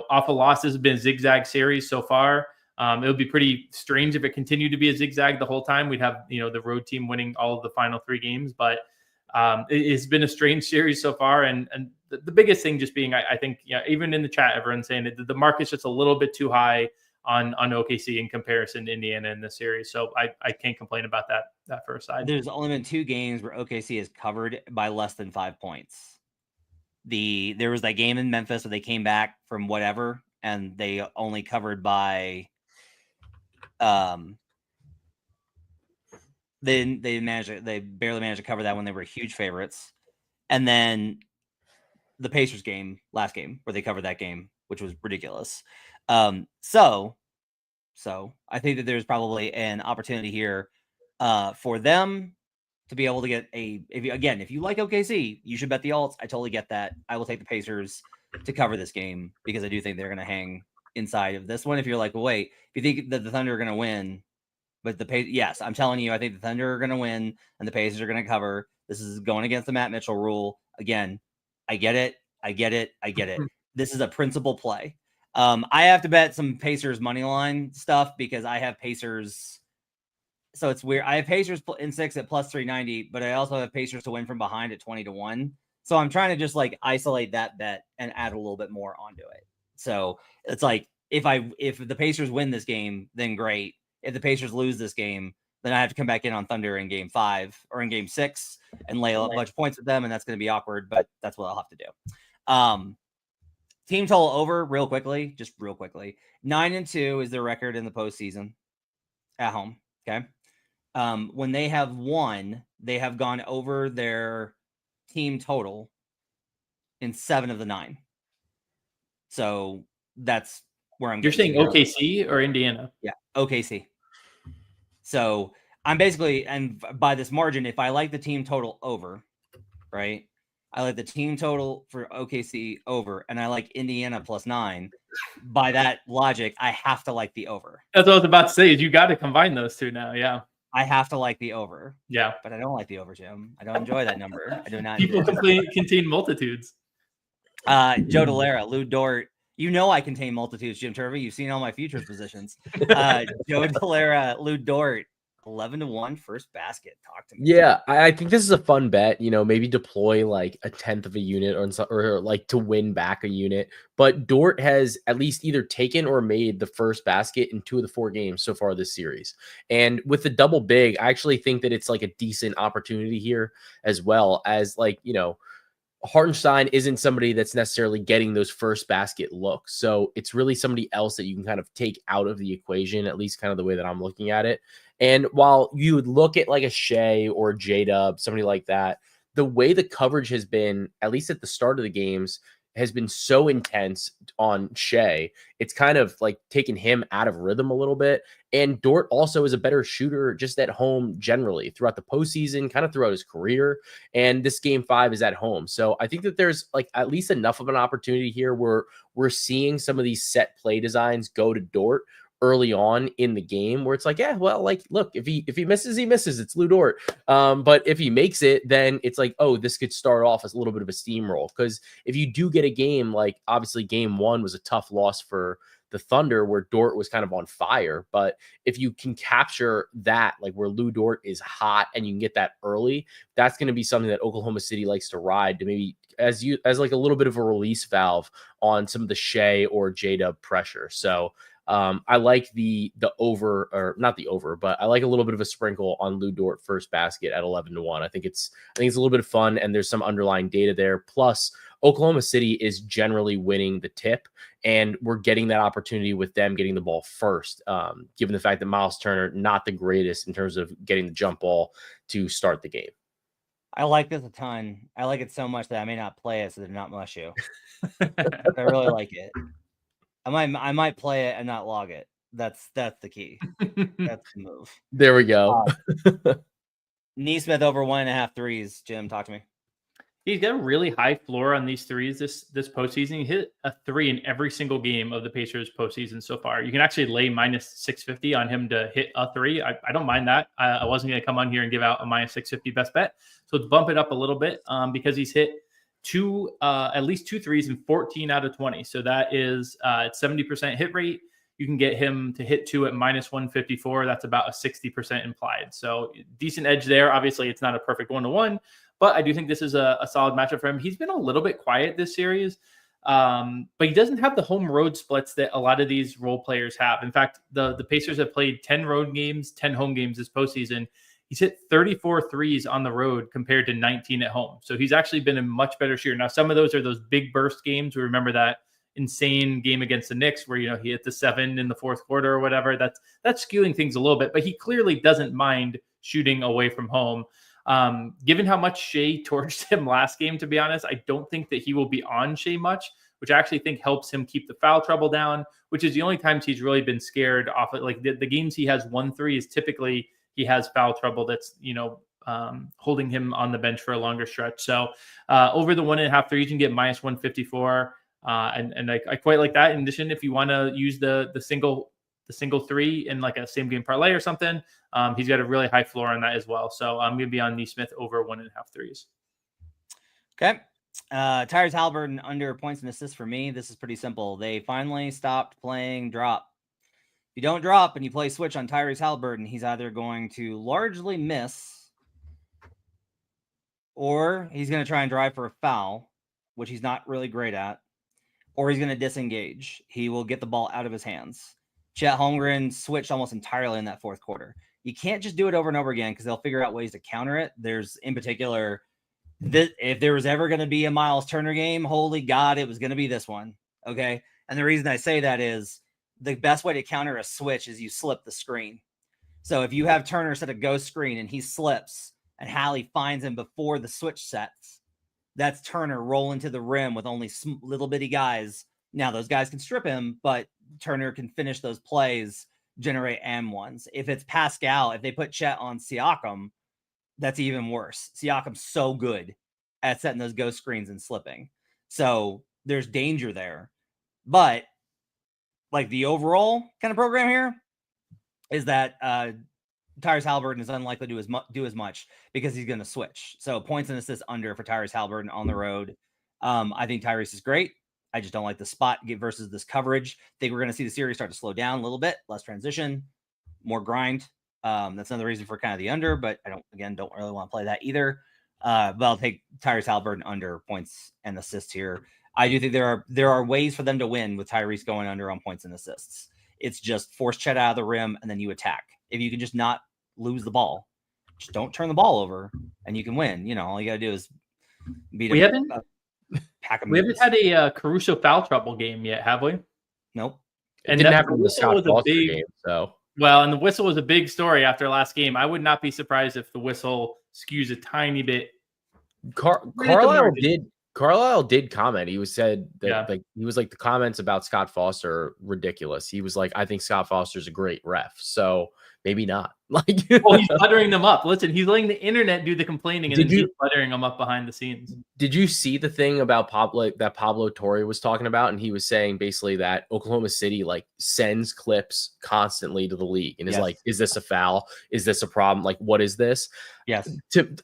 off of losses has been a zigzag series so far. It would be pretty strange if it continued to be a zigzag the whole time. We'd have the road team winning all of the final 3 games, but it's been a strange series so far. And the biggest thing just being, I think, even in the chat, everyone's saying that the market's just a little bit too high on OKC in comparison to Indiana in this series. So I can't complain about that first side. There's only been 2 games where OKC is covered by less than 5 points. There was that game in Memphis where they came back from whatever, and they only covered by they barely managed to cover that when they were huge favorites. And then the Pacers game, last game, where they covered that game, which was ridiculous. So I think that there's probably an opportunity here for them to be able to get if you like OKC, you should bet the alts. I totally get that. I will take the Pacers to cover this game, because I do think they're going to hang inside of this one. If you're like, well, wait, if you think that the Thunder are going to win, but yes, I'm telling you, I think the Thunder are going to win and the Pacers are going to cover. This is going against the Matt Mitchell rule. Again, I get it. This is a principal play. I have to bet some Pacers money line stuff because I have Pacers. So it's weird. I have Pacers in 6 at plus 390, but I also have Pacers to win from behind at 20-1. So I'm trying to just like isolate that bet and add a little bit more onto it. So it's like, if the Pacers win this game, then great. If the Pacers lose this game, then I have to come back in on Thunder in game 5 or in game 6 and lay a bunch of points with them. And that's going to be awkward, but that's what I'll have to do. Team total over real quickly. 9-2 is their record in the postseason at home. Okay. When they have won, they have gone over their team total in 7 of the 9. So that's where I'm. You're saying OKC or Indiana? Yeah, OKC. So I'm basically, and by this margin, if I like the team total over, right? I like the team total for OKC over, and I like Indiana plus 9. By that logic, I have to like the over. That's what I was about to say. Is you got to combine those two now. Yeah. I have to like the over. Yeah. But I don't like the over, Jim. I don't enjoy that number. I do not. People contain multitudes. Joe Delera, Lou Dort. You know I contain multitudes, Jim Turvey. You've seen all my futures positions. Joe Delera, Lou Dort, 11-1 first basket. Talk to me. Yeah, I think this is a fun bet. Maybe deploy like a tenth of a unit or like to win back a unit. But Dort has at least either taken or made the first basket in 2 of the 4 games so far this series. And with the double big, I actually think that it's like a decent opportunity here, as well as Hartenstein isn't somebody that's necessarily getting those first basket looks. So it's really somebody else that you can kind of take out of the equation, at least kind of the way that I'm looking at it. And while you would look at like a Shea or a J-Dub, somebody like that, the way the coverage has been, at least at the start of the games, has been so intense on Shea. It's kind of like taken him out of rhythm a little bit. And Dort also is a better shooter just at home generally throughout the postseason, kind of throughout his career. And this game 5 is at home. So I think that there's like at least enough of an opportunity here where we're seeing some of these set play designs go to Dort early on in the game, where it's like, yeah, well, like, look, if he misses, he misses. It's Lou Dort. But if he makes it, then it's like, oh, this could start off as a little bit of a steamroll. Because if you do get a game, like obviously game 1 was a tough loss for the Thunder, where Dort was kind of on fire. But if you can capture that, like where Lou Dort is hot and you can get that early, that's going to be something that Oklahoma City likes to ride to maybe as like a little bit of a release valve on some of the Shea or J-Dub pressure. So I like the over, or not the over, but I like a little bit of a sprinkle on Lou Dort first basket at 11-1. I think it's a little bit of fun, and there's some underlying data there. Plus, Oklahoma City is generally winning the tip, and we're getting that opportunity with them getting the ball first, given the fact that Miles Turner, not the greatest in terms of getting the jump ball to start the game. I like this a ton. I like it so much that I may not play it so they do not mush you. I really like it. I might play it and not log it. That's the key. That's the move. There we go. Neesmith over 1.5 threes. Jim, talk to me. He's got a really high floor on these threes this postseason. He hit a 3 in every single game of the Pacers postseason so far. You can actually lay minus 650 on him to hit a 3. I don't mind that. I wasn't going to come on here and give out a minus 650 best bet. So let's bump it up a little bit because he's hit at least 2 threes in 14 out of 20. So that is 70% hit rate. You can get him to hit 2 at minus 154. That's about a 60% implied. So decent edge there. Obviously, it's not a perfect 1-to-1, but I do think this is a solid matchup for him. He's been a little bit quiet this series, but he doesn't have the home road splits that a lot of these role players have. In fact, the Pacers have played 10 road games, 10 home games this postseason. He's hit 34 threes on the road compared to 19 at home. So he's actually been a much better shooter. Now, some of those are those big burst games. We remember that insane game against the Knicks where, he hit the 7 in the fourth quarter or whatever. That's skewing things a little bit, but he clearly doesn't mind shooting away from home. Given how much Shea torched him last game, to be honest, I don't think that he will be on Shea much, which I actually think helps him keep the foul trouble down, which is the only times he's really been scared off it. Like the games he has 1-3 is typically he has foul trouble that's, holding him on the bench for a longer stretch. So over the 1.5 threes, you can get minus 154. And I quite like that. In addition, if you want to use the single 3 in like a same game parlay or something, he's got a really high floor on that as well. So I'm going to be on Neesmith over 1.5 threes. Okay. Tyrese Halliburton under points and assists for me. This is pretty simple. They finally stopped playing drop. If you don't drop and you play switch on Tyrese Halliburton, he's either going to largely miss or he's going to try and drive for a foul, which he's not really great at, or he's going to disengage. He will get the ball out of his hands. Chet Holmgren switched almost entirely in that fourth quarter. You can't just do it over and over again because they'll figure out ways to counter it. There's, in particular, if there was ever going to be a Miles Turner game, holy God, it was going to be this one. Okay. And the reason I say that is the best way to counter a switch is you slip the screen. So if you have Turner set a ghost screen and he slips and Hallie finds him before the switch sets, that's Turner rolling to the rim with only little bitty guys. Now those guys can strip him, but Turner can finish those plays, generate M1s. If it's Pascal, if they put Chet on Siakam, that's even worse. Siakam's so good at setting those ghost screens and slipping. So there's danger there. But like the overall kind of program here is that Tyrese Halliburton is unlikely to do as much because he's going to switch. So points and assists under for Tyrese Halliburton on the road. I think Tyrese is great. I just don't like the spot versus this coverage. I think we're going to see the series start to slow down a little bit, less transition, more grind. That's another reason for kind of the under, but I don't really want to play that either. But I'll take Tyrese Halliburton under points and assists here. I do think there are ways for them to win with Tyrese going under on points and assists. It's just force Chet out of the rim and then you attack. If you can just not lose the ball, just don't turn the ball over and you can win. You know, all you got to do is beat We them. We haven't had a Caruso foul trouble game yet, have we? Nope. And didn't happen in the Scott Foster game. So well, and the whistle was a big story after last game. I would not be surprised if the whistle skews a tiny bit. Carlisle did comment. He said that the comments about Scott Foster are ridiculous. He was like, I think Scott Foster's a great ref. So maybe not. Like, well, he's buttering them up. Listen, he's letting the internet do the complaining and he's buttering them up behind the scenes. Did you see the thing about Pablo Torre was talking about? And he was saying basically that Oklahoma City like sends clips constantly to the league and is like, is this a foul? Is this a problem? Like, what is this? Yes.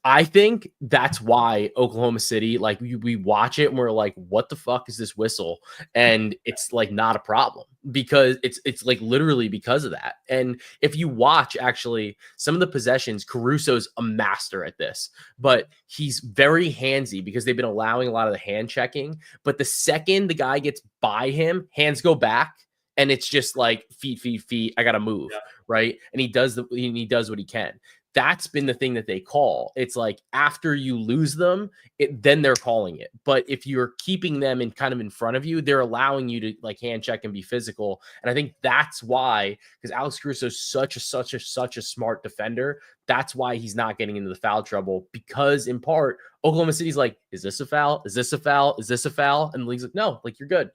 I think that's why Oklahoma City, like we watch it and we're like, what the fuck is this whistle? And it's like not a problem because it's like literally because of that. And if you watch actually some of the possessions, Caruso's a master at this, but he's very handsy because they've been allowing a lot of the hand checking. But the second the guy gets by him, hands go back. And it's just like feet. I got to move. Yeah. Right. And he does what he can. That's been the thing that they call. It's like after you lose them, then they're calling it. But if you're keeping them in kind of in front of you, they're allowing you to like hand check and be physical. And I think that's why, because Alex Caruso is such a smart defender. That's why he's not getting into the foul trouble, because in part, Oklahoma City's like, is this a foul? Is this a foul? Is this a foul? And the league's like, no, like you're good.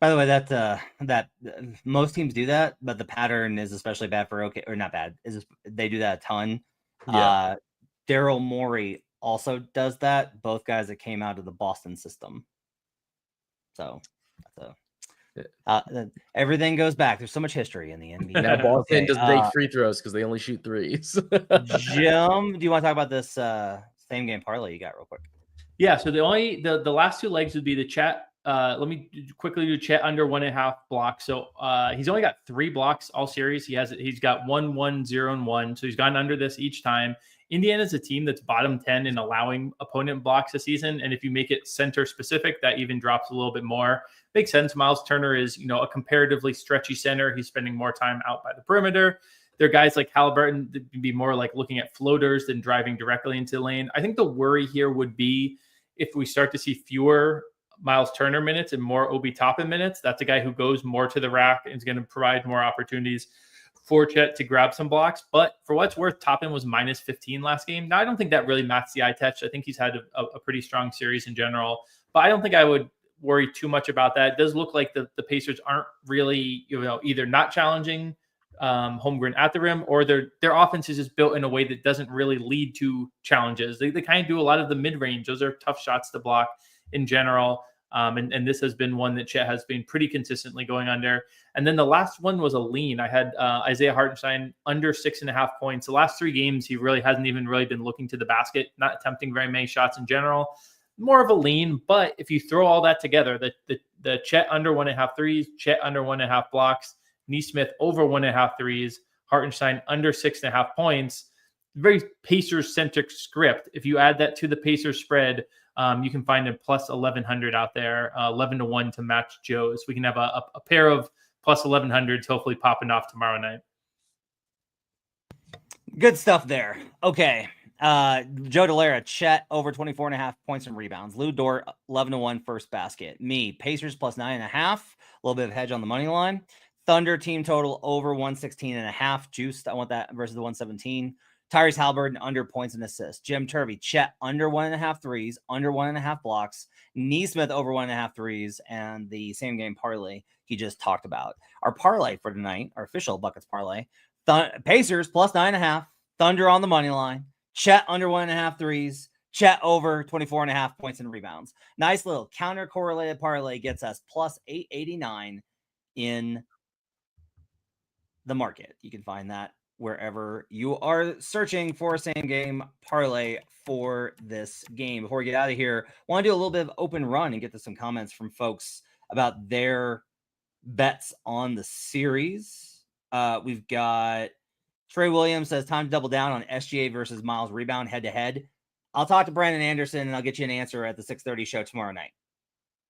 By the way, that most teams do that, but the pattern is especially bad for not bad. They do that a ton. Yeah. Daryl Morey also does that. Both guys that came out of the Boston system. So everything goes back. There's so much history in the NBA. Now Boston doesn't take free throws because they only shoot threes. Jim, do you want to talk about this same game parlay you got real quick? Yeah. So the last two legs would be the chat. Let me quickly do Chet under 1.5 blocks. So he's only got 3 blocks all series. He's got 1, 1, 0, and 1. So he's gotten under this each time. Indiana's a team that's bottom 10 in allowing opponent blocks this season. And if you make it center specific, that even drops a little bit more. Makes sense. Miles Turner is, a comparatively stretchy center. He's spending more time out by the perimeter. There are guys like Halliburton that would be more like looking at floaters than driving directly into the lane. I think the worry here would be if we start to see fewer Miles Turner minutes and more Obi Toppin minutes. That's a guy who goes more to the rack and is going to provide more opportunities for Chet to grab some blocks. But for what's worth, Toppin was minus 15 last game. Now, I don't think that really matched the eye test. I think he's had a pretty strong series in general, but I don't think I would worry too much about that. It does look like the Pacers aren't really, either not challenging Holmgren at the rim, or their offense is just built in a way that doesn't really lead to challenges. They kind of do a lot of the mid-range. Those are tough shots to block in general. And this has been one that Chet has been pretty consistently going under. And then the last one was a lean. I had Isaiah Hartenstein under 6.5 points. The last 3 games, he really hasn't even really been looking to the basket, not attempting very many shots in general. More of a lean, but if you throw all that together, the Chet under 1.5 threes, Chet under 1.5 blocks, Nesmith over 1.5 threes, Hartenstein under 6.5 points, very Pacers-centric script. If you add that to the Pacers spread, you can find a plus 1,100 out there, 11-1 to match Joe's. We can have a pair of plus 1,100s hopefully popping off tomorrow night. Good stuff there. Okay. Joe Delera, Chet over 24.5 points and rebounds. Lou Dort, 11-1 first basket. Me, Pacers plus 9.5. A little bit of hedge on the money line. Thunder team total over 116.5. Juiced. I want that versus the 117. Tyrese Halliburton under points and assists. Jim Turvey, Chet under 1.5 threes, under 1.5 blocks. Nesmith over 1.5 threes, and the same game parlay he just talked about. Our parlay for tonight, our official buckets parlay, Pacers plus 9.5, Thunder on the money line, Chet under 1.5 threes, Chet over 24.5 points and rebounds. Nice little counter correlated parlay gets us plus 889 in the market. You can find that wherever you are searching for a same game parlay for this game. Before we get out of here, I want to do a little bit of open run and get to some comments from folks about their bets on the series. We've got Trey Williams says time to double down on SGA versus Miles rebound head to head. I'll talk to Brandon Anderson and I'll get you an answer at the 6:30 show tomorrow night.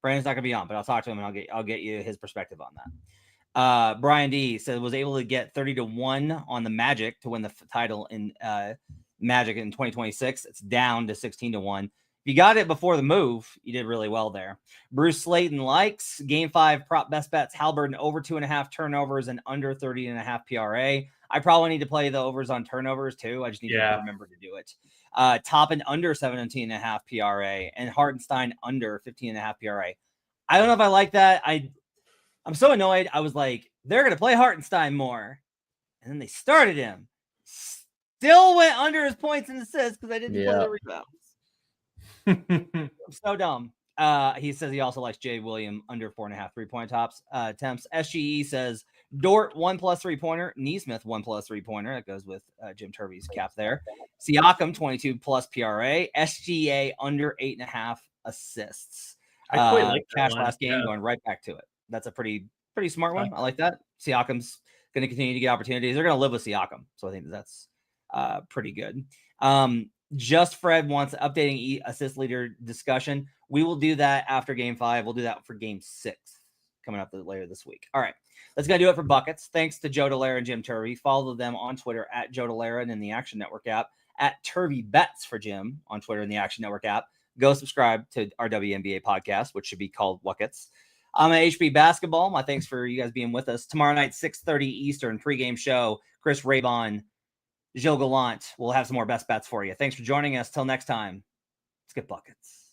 Brandon's not gonna be on, but I'll talk to him and I'll get you his perspective on that. Brian D said was able to get 30-1 on the Magic to win the title in Magic in 2026. It's down to 16-1. If you got it before the move, you did really well there. Bruce Slayton likes Game 5 prop best bets. Halliburton over 2.5 turnovers and under 30.5 PRA. I probably need to play the overs on turnovers too. I just need to remember to do it. Top and under 17.5 PRA and Hartenstein under 15.5 PRA. I don't know if I like that. I'm so annoyed. I was like, they're going to play Hartenstein more. And then they started him. Still went under his points and assists because I didn't play the rebounds. I'm so dumb. He says he also likes Jay William under 4.5 3-point attempts. SGE says Dort 1+ 3-pointer, Neesmith 1+ 3-pointer. That goes with Jim Turvey's cap there. Siakam 22+ PRA, SGA under 8.5 assists. I quite like Cash last game, going right back to it. That's a pretty smart one. I like that. Siakam's going to continue to get opportunities. They're going to live with Siakam, so I think that's pretty good. Just Fred wants updating assist leader discussion. We will do that after Game 5. We'll do that for Game 6 coming up later this week. All right, that's going to do it for Buckets. Thanks to Joe Dallaire and Jim Turvey. Follow them on Twitter at Joe Dallaire and in the Action Network app, at Turvey Bets for Jim on Twitter and the Action Network app. Go subscribe to our WNBA podcast, which should be called Buckets. I'm at HB Basketball. My thanks for you guys being with us. Tomorrow night, 6:30 Eastern, pregame show. Chris Raybon, Gilles Gallant. We'll have some more best bets for you. Thanks for joining us. Till next time, let's get buckets.